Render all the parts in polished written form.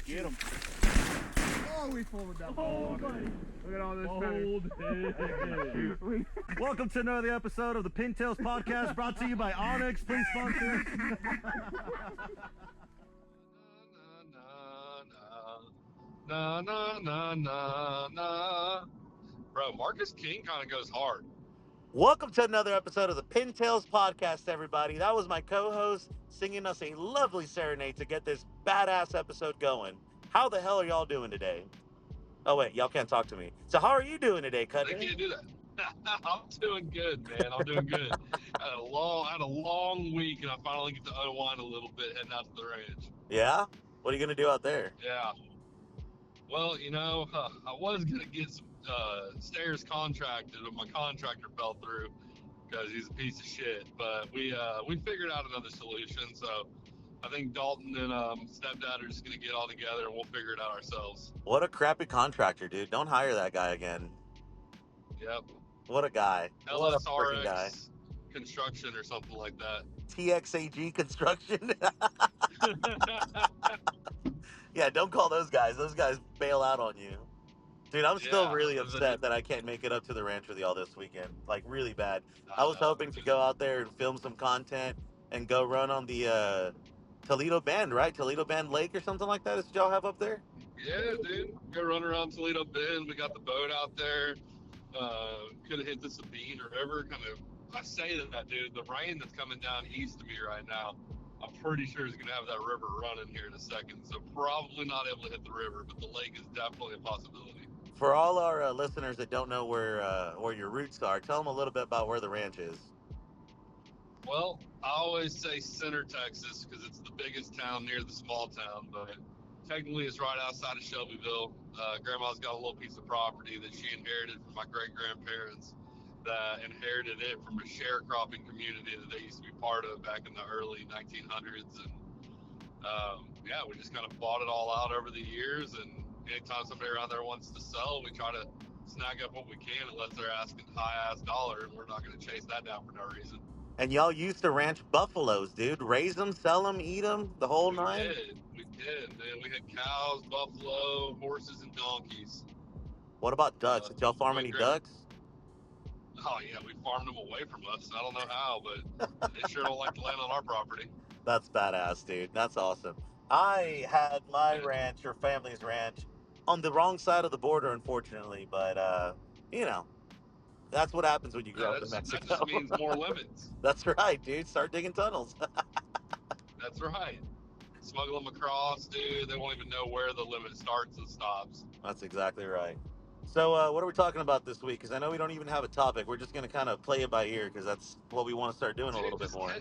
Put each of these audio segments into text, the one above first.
Get him. Oh, we folded that ball. Look at all this. Welcome to another episode of the Pintails Podcast, brought to you by Onyx. Please sponsor. Na na na na na. Bro, Marcus King kind of goes hard. Welcome to another episode of the Pintails Podcast, everybody. That was my co-host singing us a lovely serenade to get this badass episode going. How the hell are y'all doing today? Oh, wait, y'all can't talk to me. So how are you doing today, They Cutler? can't do that. I'm doing good, man. I'm doing good. I had a long week, and I finally get to unwind a little bit heading out to the ranch. Yeah? What are you going to do out there? Yeah. Well, you know, I was gonna get some stairs contracted, but my contractor fell through because he's a piece of shit. But we figured out another solution. So I think Dalton and stepdad are just gonna get all together and we'll figure it out ourselves. What a crappy contractor, dude. Don't hire that guy again. Yep. What a guy. What a freaking guy. LSRX construction or something like that. TXAG Construction. Yeah, don't call those guys. Those guys bail out on you. Dude, I'm still really upset that I can't make it up to the ranch with y'all this weekend. Like, really bad. I was hoping to go out there and film some content and go run on the Toledo Bend, right? Toledo Bend Lake or something like that is what y'all have up there? Yeah, dude. Go run around Toledo Bend. We got the boat out there. Could have hit the Sabine River. I say that, dude. The rain that's coming down east of me right now, I'm pretty sure is going to have that river running here in a second. So probably not able to hit the river, but the lake is definitely a possibility. For all our listeners that don't know where your roots are, tell them a little bit about where the ranch is. Well, I always say Center, Texas, because it's the biggest town near the small town, but technically it's right outside of Shelbyville. Grandma's got a little piece of property that she inherited from my great-grandparents that inherited it from a sharecropping community that they used to be part of back in the early 1900s. And yeah, we just kind of bought it all out over the years, and anytime somebody around there wants to sell, we try to snag up what we can unless they're asking high-ass dollar, and we're not going to chase that down for no reason. And y'all used to ranch buffaloes, dude. Raise them, sell them, eat them, the whole nine? We did, man. We had cows, buffalo, horses, and donkeys. What about ducks? Did y'all farm any ducks? Oh, yeah, we farmed them away from us. I don't know how, but they sure don't like to land on our property. That's badass, dude. That's awesome. I had my ranch or family's ranch on the wrong side of the border, unfortunately. But, you know, that's what happens when you grow up in Mexico. That just means more limits. That's right, dude. Start digging tunnels. That's right. Smuggle them across, dude. They won't even know where the limit starts and stops. That's exactly right. So what are we talking about this week? Because I know we don't even have a topic. We're just going to kind of play it by ear because that's what we want to start doing a little bit more.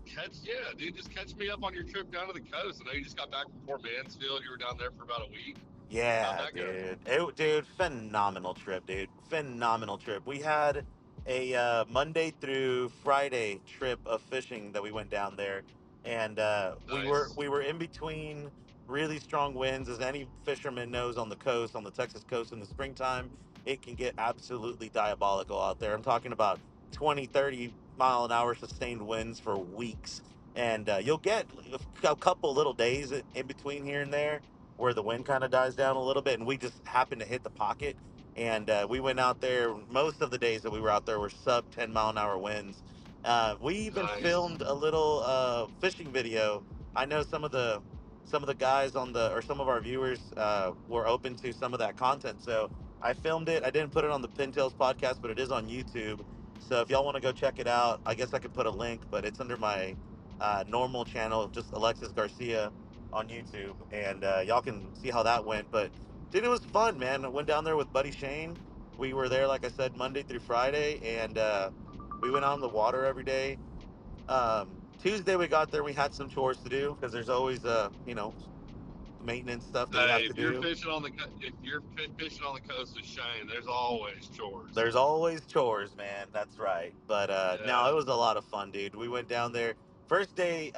Just catch me up on your trip down to the coast. I know you just got back from Port Mansfield. You were down there for about a week. Yeah, dude. Dude, phenomenal trip, dude. Phenomenal trip. We had a Monday through Friday trip of fishing that we went down there, and Nice. we were in between really strong winds. As any fisherman knows, on the coast, on the Texas coast in the springtime, it can get absolutely diabolical out there. I'm talking about 20, 30 mile an hour sustained winds for weeks, and you'll get a couple little days in between here and there where the wind kind of dies down a little bit, and we just happened to hit the pocket. And we went out there. Most of the days that we were out there were sub 10 mile an hour winds. We even filmed a little fishing video. I know some of the guys or some of our viewers were open to some of that content, so I filmed it. I didn't put it on the Pintails podcast, but it is on YouTube. So if y'all want to go check it out, I guess I could put a link, but it's under my normal channel, just Alexis Garcia on YouTube, and y'all can see how that went. But dude, it was fun, man. I went down there with Buddy Shane. We were there, like I said, Monday through Friday, and we went out on the water every day. Tuesday we got there, we had some chores to do because there's always maintenance stuff that you have to do. If you're fishing on the coast with Shane, there's always chores. There's always chores, man. That's right. But no, it was a lot of fun, dude. We went down there. First day,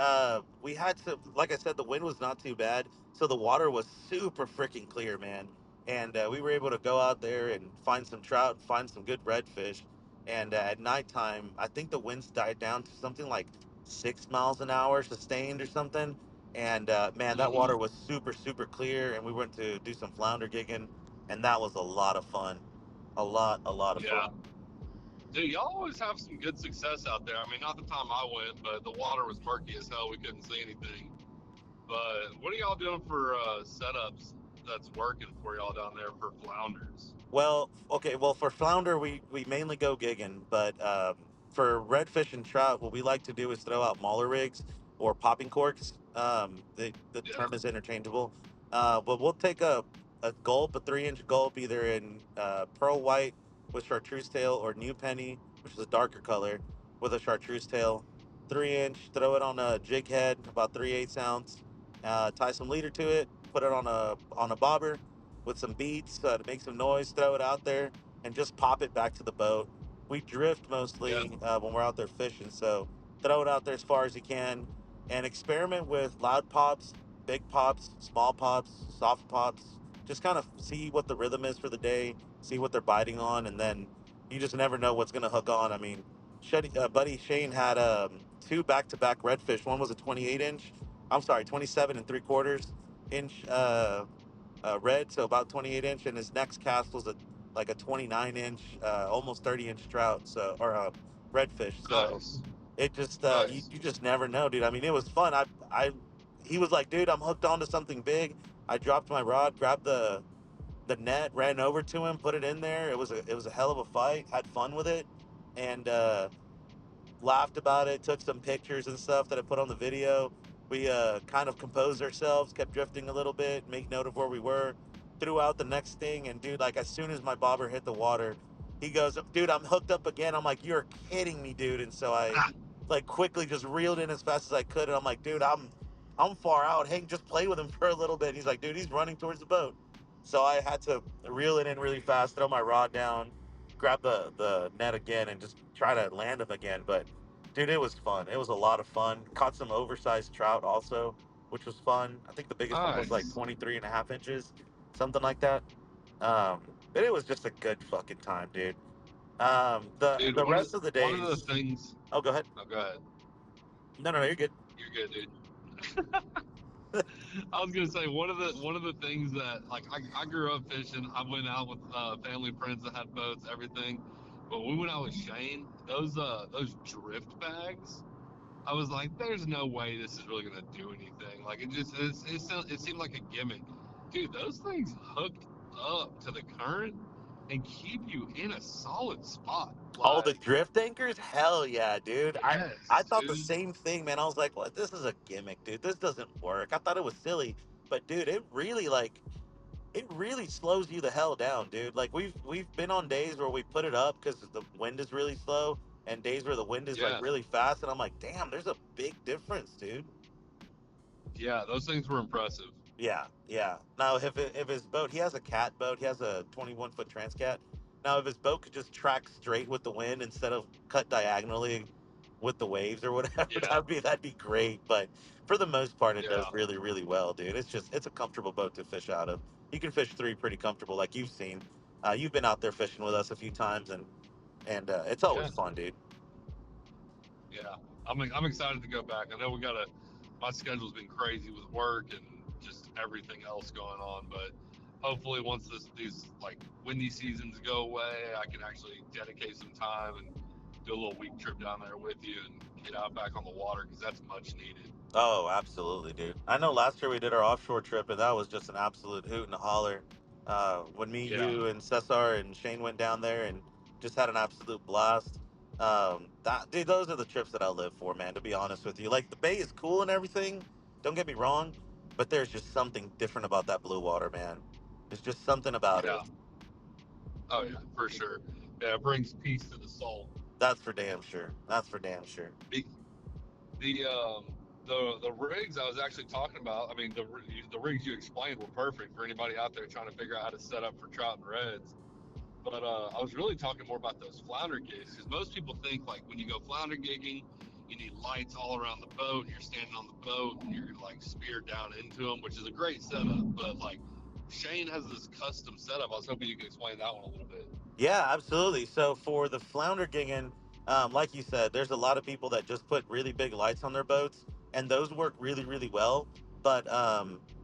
we had to, like I said, the wind was not too bad, so the water was super freaking clear, man. And we were able to go out there and find some trout, find some good redfish. And at nighttime, I think the winds died down to something like 6 miles an hour sustained or something. And man, that Hmm. water was super super clear, and we went to do some flounder gigging, and that was a lot of fun, a lot of Yeah. fun. Dude, y'all always have some good success out there. I mean, not the time I went, but the water was murky as hell. We couldn't see anything. But what are y'all doing for setups that's working for y'all down there for flounders? Well, okay, well for flounder we mainly go gigging, but for redfish and trout, what we like to do is throw out mauler rigs or popping corks. The Yeah. term is interchangeable, but we'll take a gulp, a 3 inch gulp, either in pearl white with chartreuse tail or new penny, which is a darker color with a chartreuse tail. 3 inch, throw it on a jig head, about 3/8 ounce. Tie some leader to it, put it on a bobber with some beats to make some noise, throw it out there, and just pop it back to the boat. We drift Yeah. mostly when we're out there fishing, so throw it out there as far as you can and experiment with loud pops, big pops, small pops, soft pops. Just kind of see what the rhythm is for the day, see what they're biting on, and then you just never know what's going to hook on. I mean, buddy Shane had two back-to-back redfish. One was a 28 inch, I'm sorry, 27 3/4 inch red, so about 28 inch, and his next cast was like a 29 inch, almost 30 inch trout, so or redfish. So Nice. it just Nice. you just never know, dude. I mean, it was fun. I he was like, dude, I'm hooked onto something big. I dropped my rod, grabbed the net, ran over to him, put it in there. It was a hell of a fight. Had fun with it, and laughed about it, took some pictures and stuff that I put on the video. We kind of composed ourselves, kept drifting a little bit, make note of where we were, threw out the next thing, and dude, like as soon as my bobber hit the water, he goes, "Dude, I'm hooked up again." I'm like, "You're kidding me, dude!" And so I, like, quickly just reeled in as fast as I could, and I'm like, "Dude, I'm far out. Hank, just play with him for a little bit." And he's like, "Dude, he's running towards the boat." So I had to reel it in really fast, throw my rod down, grab the net again, and just try to land him again. But dude, it was fun. It was a lot of fun. Caught some oversized trout also, which was fun. I think the biggest one was like Nice. 23.5 inches, something like that. But it was just a good fucking time, dude. Dude, The rest of the one of the days. things. Oh, go ahead. Oh, go ahead. No, no, no, you're good. You're good, dude. I was gonna say one of the things that like I grew up fishing. I went out with family friends that had boats, everything. But when we went out with Shane, those drift bags, I was like, there's no way this is really gonna do anything. Like it seemed like a gimmick, dude. Those things hook up to the current and keep you in a solid spot. Oh, the Like drift anchors? Hell yeah, dude. I yes, thought the dude. same thing, man. I was like, "What? This is a gimmick, dude. This doesn't work." I thought it was silly, but dude, it really slows you the hell down, dude. Like we've been on days where we put it up because the wind is really slow, and days where the wind is like Yeah, really fast, and I'm like, damn, there's a big difference, dude. yeah. Those things were impressive. Yeah, yeah. Now if his boat, he has a cat boat, he has a 21 foot Transcat. Now if his boat could just track straight with the wind instead of cut diagonally with the waves or whatever, Yeah, that'd be great. But for the most part, it yeah, does really really well, dude. It's a comfortable boat to fish out of. You can fish three pretty comfortable, like you've seen. You've been out there fishing with us a few times, and it's always yeah, fun, dude. yeah. I'm excited to go back. I know we got a my schedule's been crazy with work and just everything else going on, but hopefully once these like windy seasons go away, I can actually dedicate some time and do a little week trip down there with you and get out back on the water because that's much needed. Oh, absolutely, dude. I know last year we did our offshore trip, and that was just an absolute hoot and a holler. When me, Yeah, you, and Cesar and Shane went down there and just had an absolute blast. Dude, those are the trips that I live for, man. To be honest with you, like the bay is cool and everything. Don't get me wrong, but there's just something different about that blue water, man. There's just something about yeah. it. Oh yeah, for sure. Yeah, it brings peace to the soul. That's for damn sure. That's for damn sure. The the rigs I was actually talking about. I mean, the rigs you explained were perfect for anybody out there trying to figure out how to set up for trout and reds. But I was really talking more about those flounder gigs because most people think like when you go flounder gigging, you need lights all around the boat. And you're standing on the boat and you're like speared down into them, which is a great setup. But like Shane has this custom setup. I was hoping you could explain that one a little bit. Yeah, absolutely. So for the flounder gigging, like you said, there's a lot of people that just put really big lights on their boats, and those work really, really well. But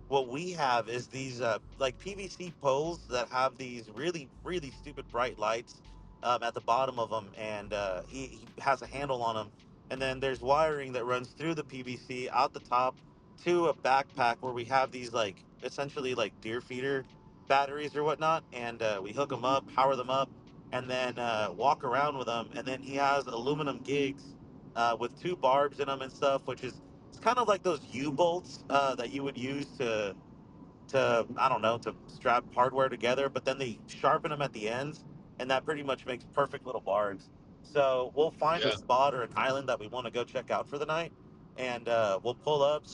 what we have is these like PVC poles that have these really really stupid bright lights at the bottom of them, and he has a handle on them. And then there's wiring that runs through the PVC out the top to a backpack where we have these like essentially like deer feeder batteries or whatnot, and we hook them up, power them up, and then walk around with them. And then he has aluminum gigs with two barbs in them and stuff, which is it's kind of like those U bolts that you would use to I don't know to strap hardware together, but then they sharpen them at the ends, and that pretty much makes perfect little bars. So we'll find a Yeah, spot or an island that we want to go check out for the night, and we'll pull up,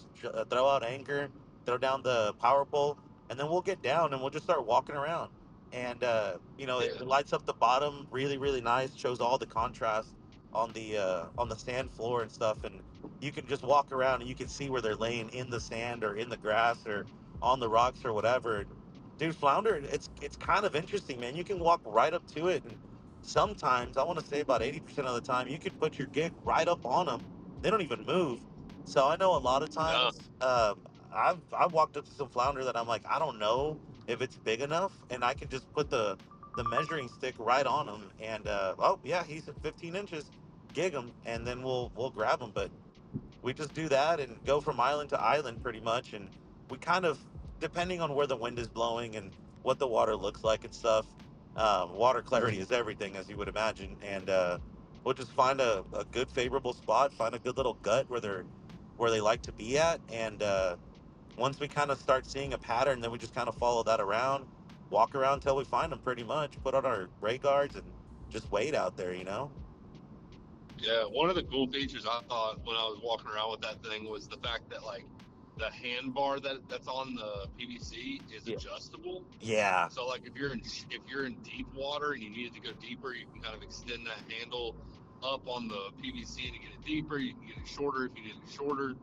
throw out anchor, throw down the power pole, and then we'll get down and we'll just start walking around. And it yeah, lights up the bottom really really nice, shows all the contrast on the sand floor and stuff, and you can just walk around and you can see where they're laying in the sand or in the grass or on the rocks or whatever. Dude, flounder, it's kind of interesting, man. You can walk right up to it, and sometimes I want to say about 80% of the time, you can put your gig right up on them. They don't even move. So I know a lot of no, times I've walked up to some flounder that I'm like, I don't know if it's big enough, and I can just put the measuring stick right on him, and oh yeah, he's at 15 inches, gig him, and then we'll grab him. But we just do that and go from island to island pretty much, and we kind of, depending on where the wind is blowing and what the water looks like and stuff, water clarity is everything, as you would imagine. And we'll just find a good favorable spot, find a good little gut where they like to be at, and once we kind of start seeing a pattern, then we just kind of follow that around, walk around until we find them pretty much, put on our ray guards and just wait out there. yeah. One of the cool features I thought when I was walking around with that thing was the fact that like the handbar that's on the PVC is Yeah. adjustable. Yeah. So like if you're in deep water and you needed to go deeper, you can kind of extend that handle up on the PVC to get it deeper. You can get it shorter if you need it shorter,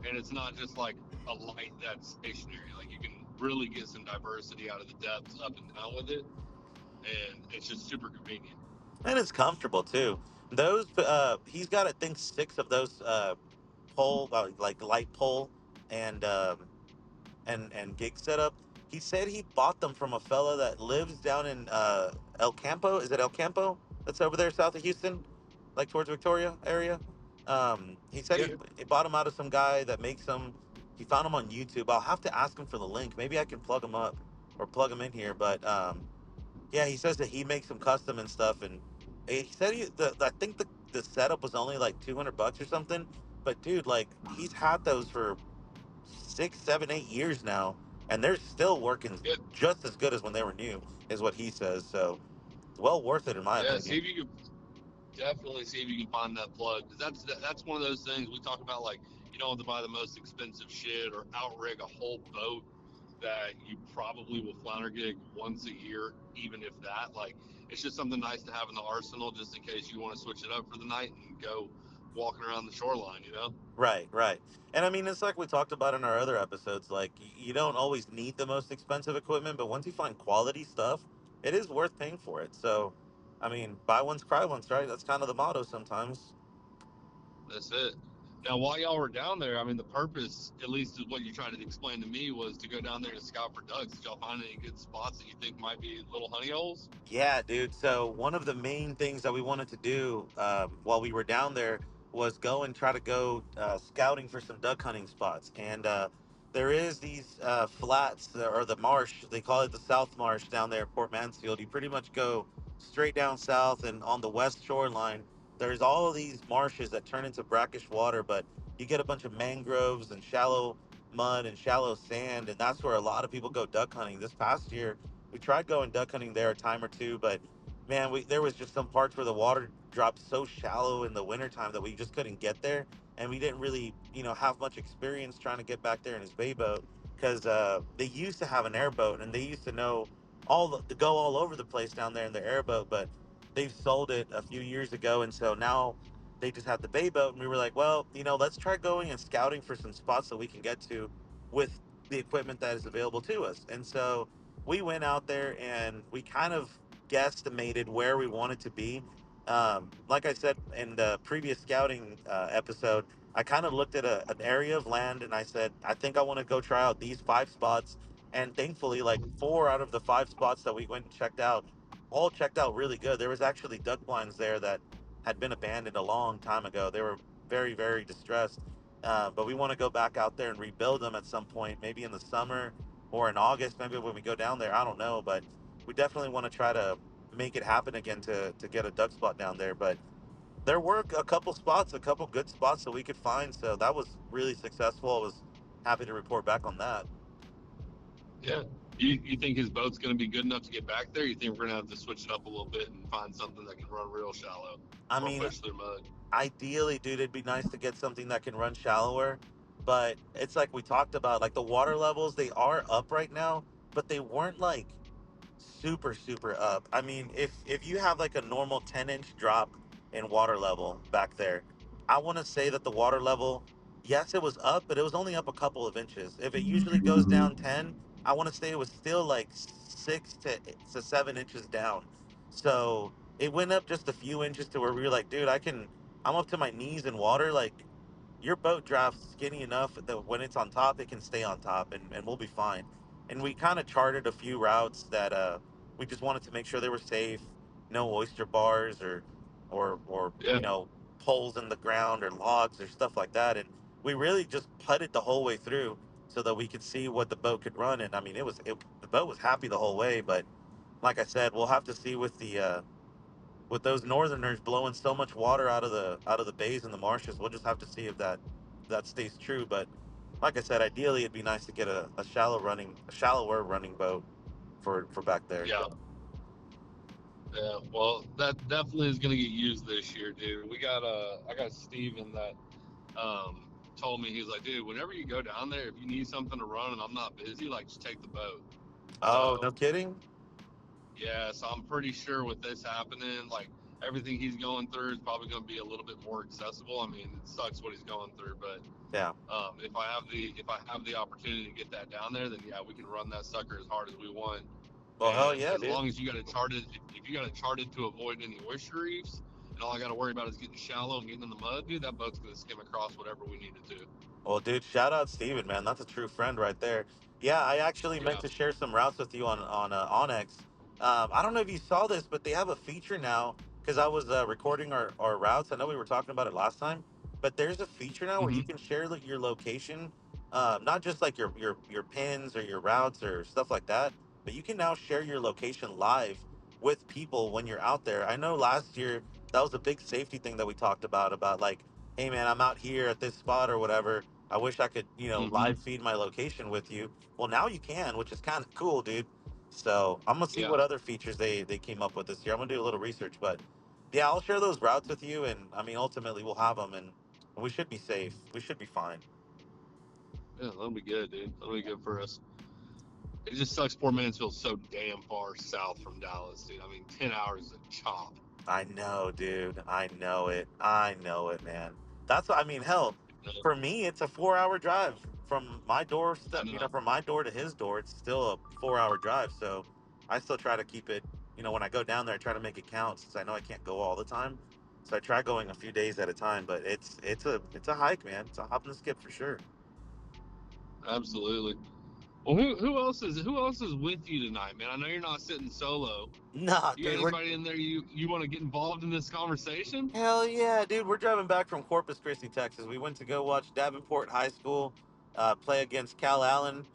and it's not just like a light that's stationary. Like you can really get some diversity out of the depths up and down with it, and it's just super convenient. And it's comfortable too. Those he's got I think six of those pole like light pole and and gig setup. He said he bought them from a fella that lives down in El Campo. Is it El Campo? That's over there south of Houston, like towards Victoria area. He said Yeah, he bought them out of some guy that makes them. He found them on YouTube. I'll have to ask him for the link. Maybe I can plug them up or plug them in here. But yeah, he says that he makes them custom and stuff, and he said I think the setup was only like $200 or something. But dude, like he's had those for 6, 7, 8 years now, and they're still working yeah, just as good as when they were new, is what he says. So it's well worth it in my yeah. See opinion. if you can definitely see if you can find that plug because that's one of those things we talk about. Like you don't have to buy the most expensive shit or outrig a whole boat that you probably will flounder gig once a year, even if that. Like it's just something nice to have in the arsenal just in case you want to switch it up for the night and go walking around the shoreline. Right, right. And I mean, it's like we talked about in our other episodes. Like, you don't always need the most expensive equipment, but once you find quality stuff, it is worth paying for it. So, I mean, buy once, cry once, right? That's kind of the motto sometimes. That's it. Now, while y'all were down there, I mean, the purpose, at least is what you tried to explain to me, was to go down there to scout for ducks. Did y'all find any good spots that you think might be little honey holes? Yeah, dude. So one of the main things that we wanted to do while we were down there was go and try to go scouting for some duck hunting spots. And there is these flats or the marsh. They call it the South Marsh down there at Port Mansfield. You pretty much go straight down south, and on the west shoreline, there's all of these marshes that turn into brackish water. But you get a bunch of mangroves and shallow mud and shallow sand, and that's where a lot of people go duck hunting. This past year we tried going duck hunting there a time or two, but man, there was just some parts where the water dropped so shallow in the wintertime that we just couldn't get there, and we didn't really, have much experience trying to get back there in his bay boat because they used to have an airboat and they used to know to go all over the place down there in the airboat, but they've sold it a few years ago, and so now they just have the bay boat, and we were like, well, let's try going and scouting for some spots that we can get to with the equipment that is available to us. And so we went out there and we kind of guesstimated where we wanted to be. Like I said in the previous scouting episode, I kind of looked at an area of land and I said, I think I want to go try out these 5 spots. And thankfully, like 4 out of the 5 spots that we went and checked out, all checked out really good. There was actually duck blinds there that had been abandoned a long time ago. They were very, very distressed. But we want to go back out there and rebuild them at some point, maybe in the summer or in August, maybe when we go down there. I don't know, but we definitely want to try to make it happen again to get a duck spot down there. But there were a couple spots, a couple good spots that we could find. So that was really successful. I was happy to report back on that. Yeah. You think his boat's going to be good enough to get back there? You think we're going to have to switch it up a little bit and find something that can run real shallow I or mean, push through mud? ideally, dude, it'd be nice to get something that can run shallower. But it's like we talked about, like the water levels, they are up right now, but they weren't like super super up. I mean, if you have like a normal 10-inch drop in water level back there, I want to say that the water level, yes, it was up, but it was only up a couple of inches. If it usually goes down 10, I want to say it was still like 6 to 7 inches down. So it went up just a few inches to where we were like, dude, I'm up to my knees in water. Like, your boat drafts skinny enough that when it's on top, it can stay on top, and we'll be fine. And we kind of charted a few routes that we just wanted to make sure they were safe, no oyster bars or Yeah. holes in the ground or logs or stuff like that. And we really just putted the whole way through so that we could see what the boat could run. And I mean, the boat was happy the whole way, but like I said, we'll have to see with those northerners blowing so much water out of the bays and the marshes. We'll just have to see if that stays true. But like I said, ideally it'd be nice to get a shallower running boat for back there. Yeah. Yeah. Well, that definitely is going to get used this year, dude. I got Steven that told me, he's like, dude, whenever you go down there, if you need something to run and I'm not busy, like just take the boat. Oh, So no kidding. yeah, so I'm pretty sure with this happening, like everything he's going through is probably going to be a little bit more accessible. I mean, it sucks what he's going through, but Yeah. if I have the opportunity to get that down there, then yeah, we can run that sucker as hard as we want. Well, hell And yeah, as dude. long as you got it charted, if you got it charted to avoid any oyster reefs, and all I got to worry about is getting shallow and getting in the mud, dude, that boat's going to skim across whatever we need it to. Well, dude, shout out Steven, man. That's a true friend right there. Yeah, I actually meant Yeah. to share some routes with you on Onyx. I don't know if you saw this, but they have a feature now because I was recording our routes. I know we were talking about it last time, but there's a feature now where Mm-hmm. you can share your location, not just like your pins or your routes or stuff like that, but you can now share your location live with people when you're out there. I know last year that was a big safety thing that we talked about like, hey man, I'm out here at this spot or whatever. I wish I could, Mm-hmm. live feed my location with you. Well, now you can, which is kind of cool, dude. So I'm gonna see Yeah. what other features they came up with this year. I'm gonna do a little research, but yeah, I'll share those routes with you, and I mean, ultimately, we'll have them, and we should be safe. We should be fine. Yeah, that'll be good, dude. That'll be good for us. It just sucks Port Mansfield's so damn far south from Dallas, dude. I mean, 10 hours is a chop. I know, dude. I know it. I know it, man. That's what I mean. Hell, for me, it's a 4-hour drive from my I doorstep. know. From my door to his door, it's still a 4-hour drive. So I still try to keep it. When I go down there, I try to make it count since I know I can't go all the time. So I try going a few days at a time. But it's a hike, man. It's a hop and a skip for sure. Absolutely. Well, who else is with you tonight, man? I know you're not sitting solo. Nah, You got dude. anybody in there you want to get involved in this conversation? Hell yeah, dude. We're driving back from Corpus Christi, Texas. We went to go watch Davenport High School play against Cal Allen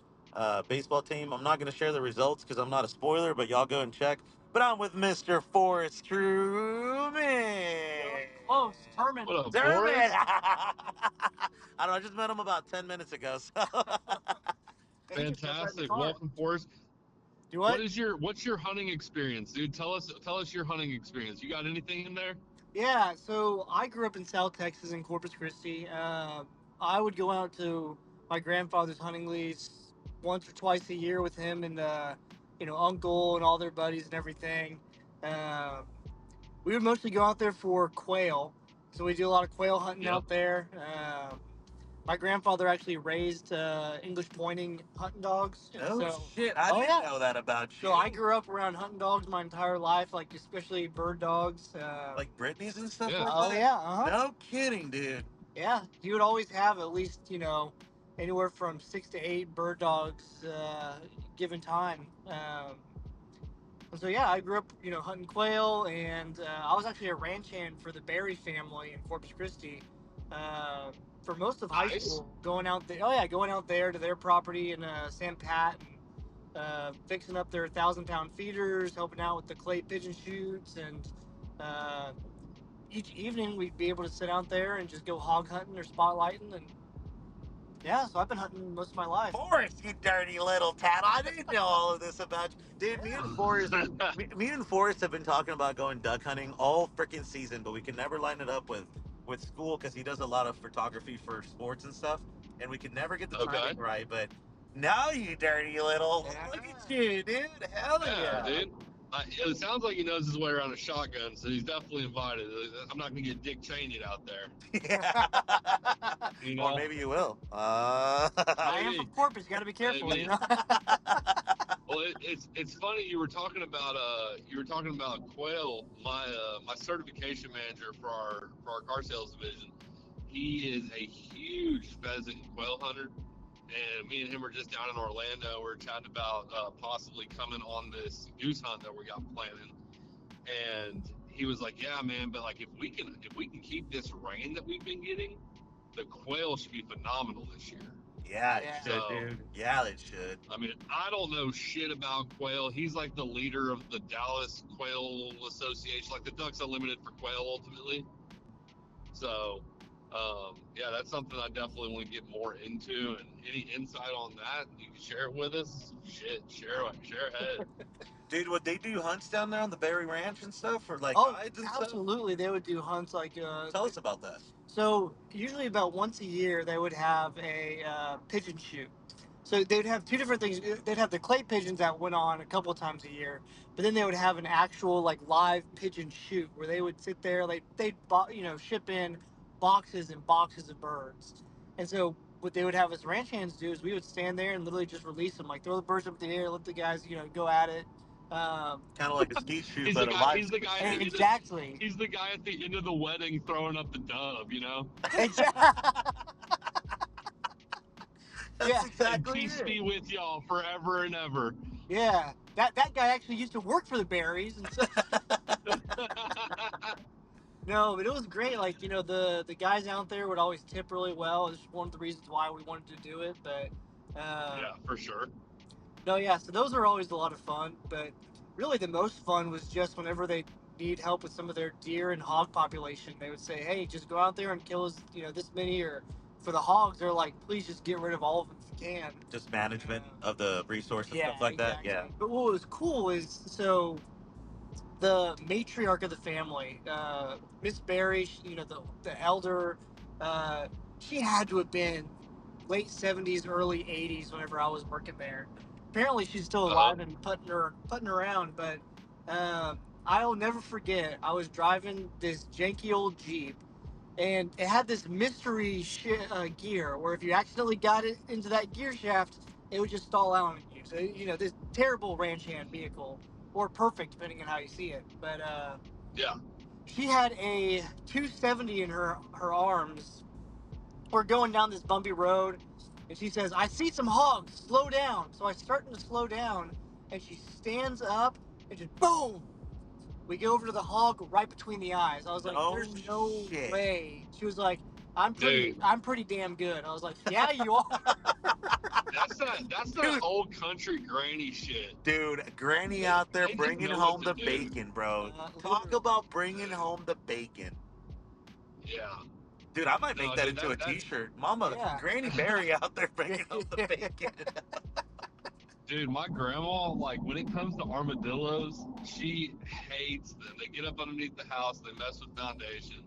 baseball team. I'm not going to share the results because I'm not a spoiler, but y'all go and check. But I'm with Mr. Forrest Truman. Close. Terman. What up, Terman. Forrest? I don't know. I just met him about 10 minutes ago. So. He just gets right in the Fantastic. car. Welcome, Forrest. Do what? What's your hunting experience, dude? Tell us your hunting experience. You got anything in there? Yeah, so I grew up in South Texas in Corpus Christi. I would go out to my grandfather's hunting lease once or twice a year with him and uncle and all their buddies and everything. Um, we would mostly go out there for quail, so we do a lot of quail hunting Yep. out there. My grandfather actually raised English pointing hunting dogs. No So, shit. I oh didn't yeah. know that about you. So I grew up around hunting dogs my entire life, like especially bird dogs. Like Brittany's and stuff Yeah. like Oh that? yeah, uh huh. No kidding, dude. Yeah, he would always have at least anywhere from 6 to 8 bird dogs given time. And so yeah, I grew up hunting quail, and I was actually a ranch hand for the Berry family in Corpus Christi for most of high Nice. school. Going out there, oh yeah, going out there to their property in San Pat, and fixing up their 1,000-pound feeders, helping out with the clay pigeon shoots, and uh, each evening we'd be able to sit out there and just go hog hunting or spotlighting. And yeah, so I've been hunting most of my life. Forrest, you dirty little tat! I didn't know all of this about you, dude. Me and Forrest have been talking about going duck hunting all freaking season, but we can never line it up with school because he does a lot of photography for sports and stuff, and we could never get the Okay. timing right. But now, you dirty little, look at you, dude! Hell Yeah, yeah! dude. It sounds like he knows his way around a shotgun, so he's definitely invited. I'm not gonna get Dick Cheney out there. Yeah. You Or know, maybe you will. I am from maybe, Corpus. Got to be careful, maybe. you know. Well, it's funny you were talking about quail. My certification manager for our car sales division, he is a huge pheasant and quail hunter, and me and him were just down in Orlando. We're chatting about possibly coming on this goose hunt that we got planning, and he was like, "Yeah, man, but like if we can keep this rain that we've been getting, the quail should be phenomenal this year." Yeah, it Yeah. should, So, dude. Yeah, it should. I mean, I don't know shit about quail. He's like the leader of the Dallas Quail Association, like the Ducks Unlimited for quail, ultimately. So, yeah, that's something I definitely want to get more into. And any insight on that, you can share it with us. Shit, share ahead. Dude, would they do hunts down there on the Berry Ranch and stuff for like Oh, guides and stuff? absolutely. They would do hunts like Tell us about that. so usually about once a year they would have a pigeon shoot. So they'd have two different things. They'd have the clay pigeons that went on a couple of times a year, but then they would have an actual like live pigeon shoot where they would sit there. They'd ship in boxes and boxes of birds, and so what they would have us ranch hands do is we would stand there and literally just release them, like throw the birds up in the air, let the guys go at it. Um, Kind of like a skeet shoot, He's the but a guy. live He's the skeet guy at the shoot. end. exactly. He's the guy at the end of the wedding throwing up the dove. You know, Exactly. That's Yeah. and exactly peace it. be with y'all forever and ever. Yeah, that guy actually used to work for the Berries, and so no, but it was great. Like the guys out there would always tip really well. It's one of the reasons why we wanted to do it. But Yeah, for sure. no, yeah. So those are always a lot of fun. But really, the most fun was just whenever they need help with some of their deer and hog population. They would say, "Hey, just go out there and kill us, this many." Or for the hogs, they're like, "Please just get rid of all of them if you can." Just management of the resource and Yeah, stuff like that. exactly. Yeah. But what was cool is the matriarch of the family, Miss Barry, the elder, uh, she had to have been late 70s, early 80s whenever I was working there. Apparently, she's still Uh huh. alive and putting around. But I'll never forget. I was driving this janky old Jeep, and it had this mystery gear where if you accidentally got it into that gear shaft, it would just stall out on you. So this terrible ranch hand vehicle, or perfect depending on how you see it. But Yeah. she had a 270 in her arms. We're going down this bumpy road, and she says, "I see some hogs. Slow down." So I start to slow down, and she stands up and just boom. We go over to the hog right between the eyes. I was like, No "There's no shit. way." She was like, "I'm pretty, Dude, I'm pretty damn good." I was like, "Yeah, you are." that's that Dude, old country granny shit. dude, Granny They out there they just bringing know what home to the do. bacon, bro. Talk Literally. about bringing home the bacon. Yeah. Dude, I might make No, that dude, into a that t-shirt. Mama, Yeah. Granny Berry out there bringing home the bacon. dude, my grandma, like when it comes to armadillos, she hates them. They get up underneath the house, they mess with foundation.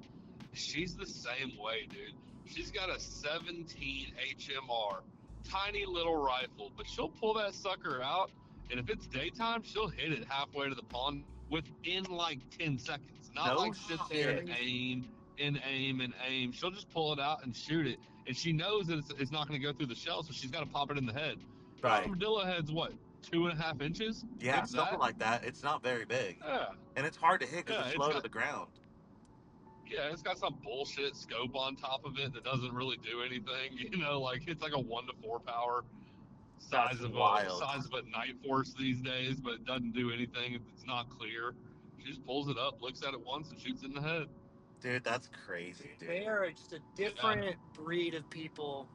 She's the same way, dude. She's got a 17 HMR, tiny little rifle, but she'll pull that sucker out, and if it's daytime, she'll hit it halfway to the pond within like 10 seconds. Not No like sit there and shit. aim and aim and aim. She'll just pull it out and shoot it, and she knows that it's not going to go through the shell, so she's got to pop it in the head. Right. Armadillo head's what, 2.5 inches, Yeah, if something that. like that. It's not very big. Yeah, And it's hard to hit because yeah, it's it's low to got the ground. Yeah, it's got some bullshit scope on top of it that doesn't really do anything. Like it's like a 1 to 4 power That's wild. size of a night force these days, but it doesn't do anything if it's not clear. She just pulls it up, looks at it once, and shoots it in the head. Dude, that's crazy, dude. They are just a Yeah, different breed of people.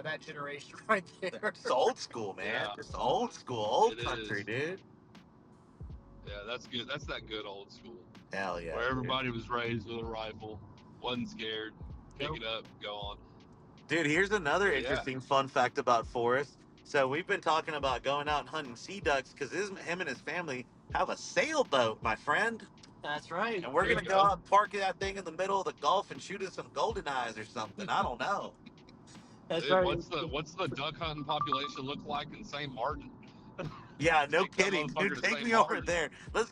That generation right there. It's old school, man. yeah, Just old school, old it country, is. dude. Yeah, that's good. That's that good old school Hell yeah, where dude. everybody was raised with a rifle, wasn't scared, pick it up, go on. Dude, here's another But yeah, interesting fun fact about Forrest. So we've been talking about going out and hunting sea ducks because him and his family have a sailboat, my friend. That's right. And we're there gonna you go go. out and park that thing in the middle of the Gulf and shoot us some golden eyes or something. I don't know. That's Dude, right. what's the duck hunting population look like in St. Martin? Yeah, no Take that kidding, dude. motherfucker to Take St. me over Martin. there.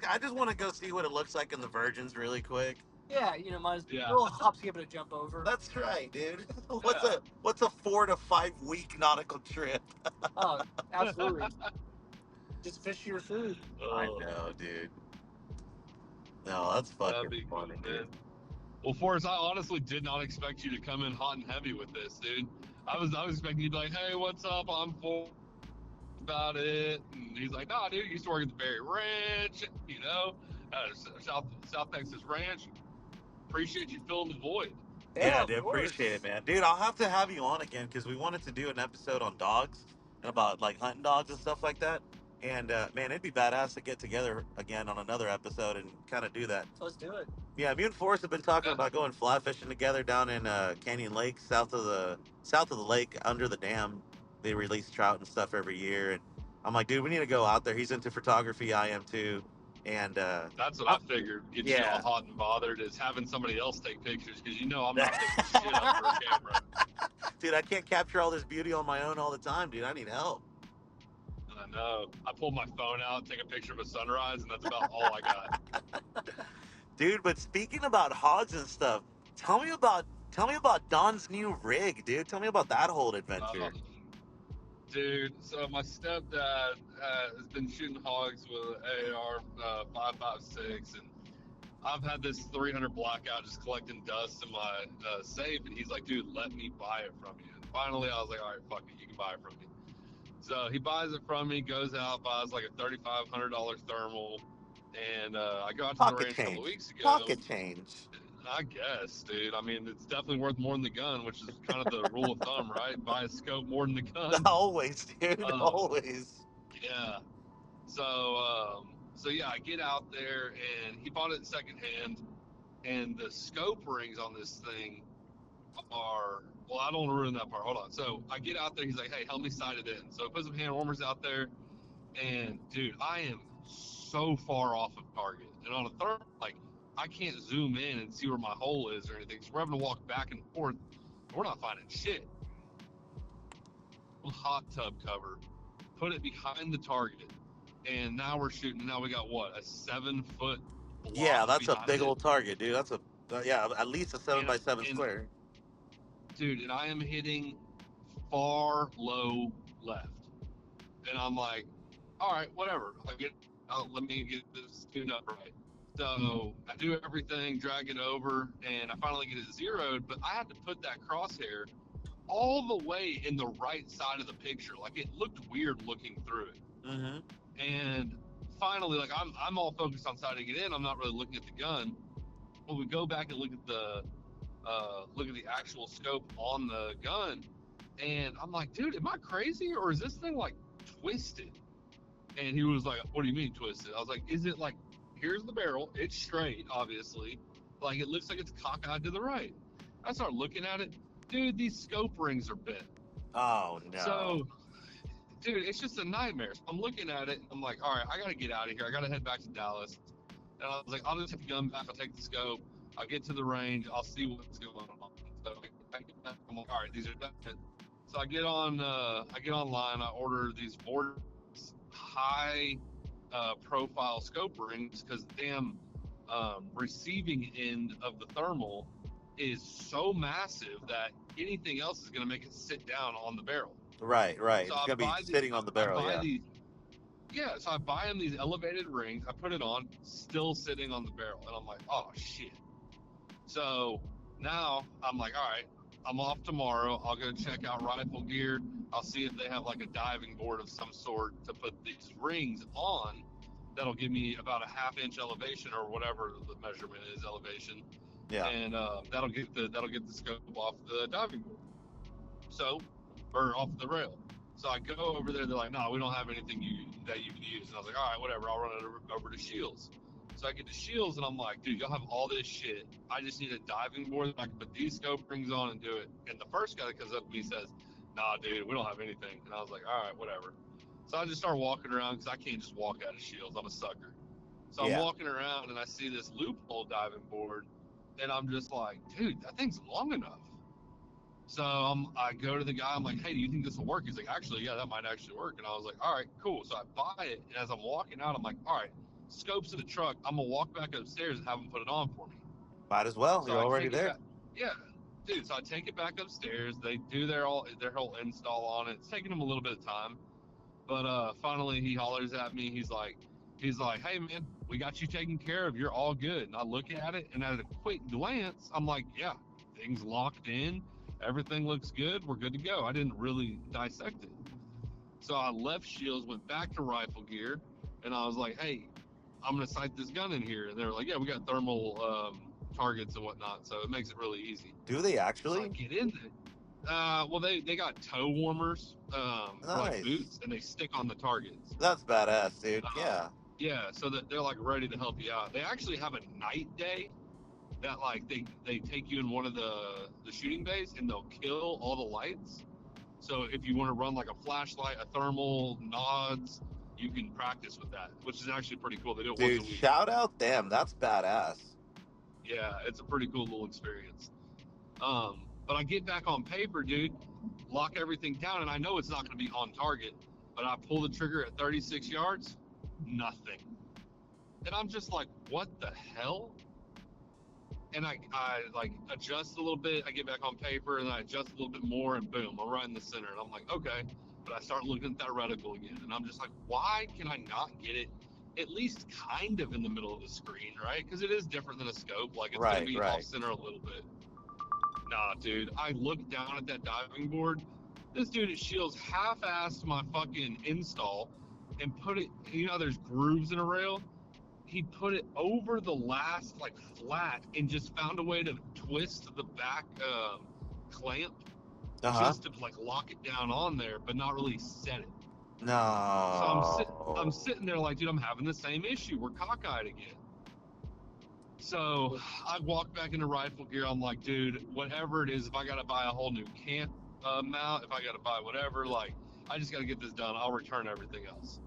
I just want to go see what it looks like in the Virgins really quick. Yeah, might as Yeah, little hop, skip, and a jump over. That's right, dude. What's yeah. a 4 to 5 week nautical trip? Oh, absolutely. Just fish your food. I Oh, know, dude. No, that's that'd fucking be cool, funny, dude. man. Well, Forrest, I honestly did not expect you to come in hot and heavy with this, dude. I was expecting you to be like, "Hey, what's up? I'm for about it." And he's like, "Nah, dude, you used to work at the Berry Ranch, South Texas Ranch. Appreciate you filling the void." Yeah, Yeah, of dude, appreciate it, course. man. Dude, I'll have to have you on again because we wanted to do an episode on dogs and about like hunting dogs and stuff like that. And man, it'd be badass to get together again on another episode and kind of do that. So let's do it. Yeah, me and Forrest have been talking Yeah, about going fly fishing together down in Canyon Lake, south of the lake under the dam. They release trout and stuff every year, and I'm like, dude, we need to go out there. He's into photography, I am too, and that's what I, I figured. Get you all yeah, hot and bothered is having somebody else take pictures because I'm not picking shit up for a camera. dude, I can't capture all this beauty on my own all the time, dude. I need help. I know. I pulled my phone out, take a picture of a sunrise, and that's about all I got. Dude, but speaking about hogs and stuff, tell me about Don's new rig, dude. Tell me about that whole Uh, adventure. Dude, so my stepdad has been shooting hogs with AR 5.56, and I've had this 300 blackout just collecting dust in my safe, and he's like, "Dude, let me buy it from you." And finally, I was like, "All right, fuck it, you can buy it from me." So he buys it from me, goes out, buys like a $3,500 thermal, and I go out to the Pocket range a couple of change. weeks ago. Pocket change. I guess, dude. I mean, it's definitely worth more than the gun, which is kind of the rule of thumb, right? Buy a scope more than the gun. Always, dude. Um, Always. yeah. So yeah, I get out there and he bought it secondhand, and the scope rings on this thing are well, I don't want to ruin that part. Hold on. So I get out there. He's like, "Hey, help me sight it in." So I put some hand warmers out there, and dude, I am so far off of target. And on a third, like, I can't zoom in and see where my hole is or anything. So we're having to walk back and forth. We're not finding shit. Hot tub cover, put it behind the target, and now we're shooting. Now we got what, a 7 foot Yeah, block that's a behind big it, old target, dude. That's a yeah, at least a seven and by seven and square. dude, and I am hitting far low left, and I'm like, all right, whatever. Let me get this tuned up right. So I do everything, drag it over, and I finally get it zeroed. But I had to put that crosshair all the way in the right side of the picture. Like it looked weird looking through it. Mm-hmm. And finally, like I'm all focused on sighting it in. I'm not really looking at the gun. When we go back and look at the actual scope on the gun, and I'm like, dude, am I crazy or is this thing like twisted? And he was like, what do you mean twisted? I was like, is it like, here's the barrel, it's straight, obviously, like it looks like it's cockeyed to the right. I start looking at it, dude, these scope rings are bent. Oh no. So dude, it's just a nightmare. So I'm looking at it, and I'm like, all right, I gotta get out of here. I gotta head back to Dallas. And I was like, I'll just take the gun back. I'll take the scope. I'll get to the range. I'll see what's going on. So I get back, I'm like, all right, these are done. So I get on. I get online. I order these high profile scope rings because the damn receiving end of the thermal is so massive that anything else is going to make it sit down on the barrel. Right, right. So It's I gonna be buy sitting on the I barrel, buy yeah. these. Yeah, so I buy these elevated rings. I put it on, still sitting on the barrel, and I'm like, oh shit. So now I'm like, all right, I'm off tomorrow. I'll go check out Rifle Gear. I'll see if they have like a diving board of some sort to put these rings on. That'll give me about a half-inch elevation or whatever the measurement is, elevation, Yeah. and that'll get the scope off the diving board. So, or off the rail. So I go over there. They're like, no, we don't have anything that you can use. And I was like, all right, whatever. I'll run it over to Shields. So I get to Shields and I'm like, dude, y'all have all this shit. I just need a diving board that I can put these scope rings on and do it. And the first guy that comes up to me says, nah, dude, we don't have anything. And I was like, all right, whatever. So I just start walking around because I can't just walk out of Shields. I'm a sucker. So I'm Yeah. walking around and I see this loophole diving board. And I'm just like, dude, that thing's long enough. So I go to the guy. I'm like, hey, do you think this will work? He's like, actually, yeah, that might actually work. And I was like, all right, cool. So I buy it. And as I'm walking out, I'm like, all right, scopes in the truck. I'm going to walk back upstairs and have them put it on for me. Might as well. So You're I already take it there. back. Yeah, dude. So I take it back upstairs. They do their whole install on it. It's taking them a little bit of time. But finally, he hollers at me. He's like, hey, man, we got you taken care of. You're all good. And I look at it. And at a quick glance, I'm like, yeah, things locked in. Everything looks good. We're good to go. I didn't really dissect it. So I left Shields, went back to Rifle Gear, and I was like, hey, I'm going to sight this gun in here. And they were like, yeah, we got thermal targets and whatnot. So it makes it really easy. Do they So I actually? get in there. Well, they got toe warmers for like Nice. boots, and they stick on the targets. That's badass, dude. Um, Yeah. yeah, so that they're like ready to help you out. They actually have a night day that like they take you in one of the shooting bays and they'll kill all the lights. So if you want to run like a flashlight, a thermal, nods, you can practice with that, which is actually pretty cool. They do it once a Dude, week. shout out them. That's badass. Yeah, it's a pretty cool little experience. But I get back on paper, dude, lock everything down, and I know it's not going to be on target, but I pull the trigger at 36 yards, nothing. And I'm just like, what the hell? And I like adjust a little bit. I get back on paper and I adjust a little bit more, and boom, I'm right in the center. And I'm like, okay. But I start looking at that reticle again, and I'm just like, why can I not get it at least kind of in the middle of the screen, right? Because it is different than a scope. Like it's gonna Right, be off right. center a little bit. Nah, dude. I looked down at that diving board. This dude at Shields half-assed my fucking install and put it. You know, there's grooves in a rail. He put it over the last like flat and just found a way to twist the back clamp Uh-huh. just to like lock it down on there, but not really set it. So I'm No. sitting there like, dude, I'm having the same issue. We're cockeyed again. So I walk back into Rifle Gear. I'm like, dude, whatever it is, if I got to buy a whole new camp mount, if I got to buy whatever, like, I just got to get this done. I'll return everything else.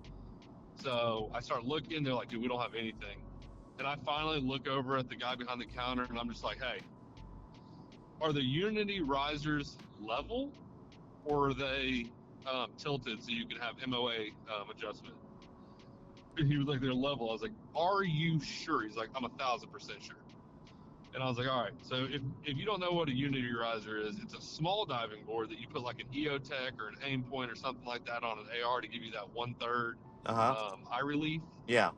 So I start looking. They're like, dude, we don't have anything. And I finally look over at the guy behind the counter, and I'm just like, hey, are the Unity risers level, or are they tilted so you can have MOA adjustment? And he was like, they're level. I was like, are you sure? He's like, I'm 1,000% sure. And I was like, all right. So if you don't know what a Unity riser is, it's a small diving board that you put like an EOTech or an aim point or something like that on an AR to give you that 1/3 Uh-huh. eye relief. Yeah.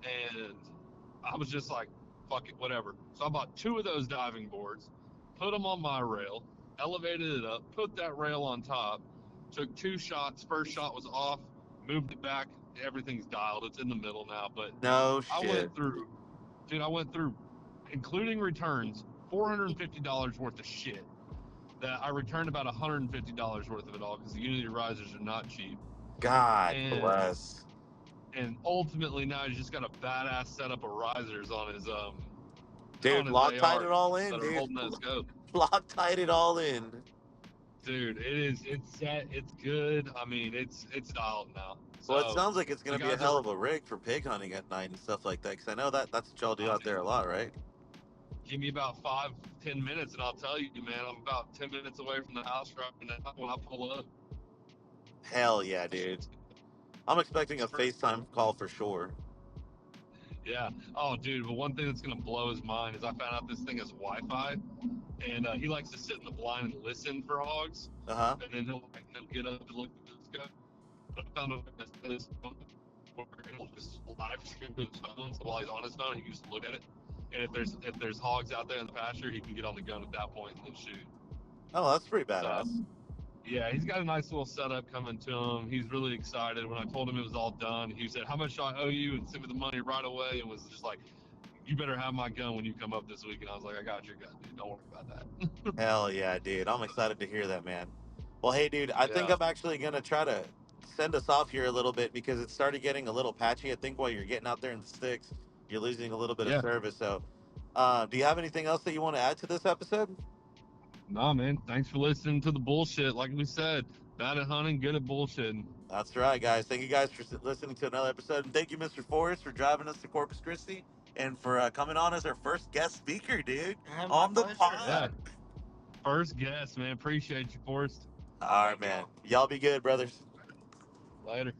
And I was just like, fuck it, whatever. So I bought 2 of those diving boards, put them on my rail, elevated it up, put that rail on top, took 2 shots. First shot was off, moved it back. Everything's dialed. It's in the middle now. But No I shit. went through, dude, including returns, $450 worth of shit. That I returned about $150 worth of it all because the Unity risers are not cheap. God And bless. and ultimately now he's just got a badass setup of risers on his Dude, Loctite it AR all in, that are dude. holding that scope. Loctite it all in. Dude, it's set, it's good. I mean, it's dialed now. Well, it So sounds like it's the gonna be a guys hell are of a rig for pig hunting at night and stuff like that. Because I know that's what y'all do out dude, there a lot, right? give me about 5-10 minutes and I'll tell you, man, I'm about 10 minutes away from the house right now when I pull up. Hell yeah, dude. I'm expecting a FaceTime call for sure. Yeah. Oh, dude. But one thing that's gonna blow his mind is I found out this thing has Wi-Fi, and he likes to sit in the blind and listen for hogs, Uh-huh. and then he'll get up and look at this guy. But I found out this phone where he'll just live stream to his phone, so while he's on his phone, he can just look at it. And if there's hogs out there in the pasture, he can get on the gun at that point and then shoot. Oh, that's pretty So badass. yeah, he's got a nice little setup coming to him. He's really excited. When I told him it was all done, he said, "How much do I owe you?" and sent me the money right away, and was just like, "You better have my gun when you come up this week." And I was like, "I got your gun, dude. Don't worry about that." Hell yeah, dude. I'm excited to hear that, man. Well, hey, dude, I think Yeah, I'm actually going to try to send us off here a little bit because it started getting a little patchy. I think while you're getting out there in the sticks, you're losing a little bit of yeah. service. So, do you have anything else that you want to add to this episode? Nah, man. Thanks for listening to the bullshit. Like we said, bad at hunting, good at bullshitting. That's right, guys. Thank you guys for listening to another episode. And thank you, Mr. Forrest, for driving us to Corpus Christi and for coming on as our first guest speaker, dude, My on the pleasure. Yeah. pod. First guess, man. Appreciate you, Forrest. All right, man. Y'all be good, brothers. Later.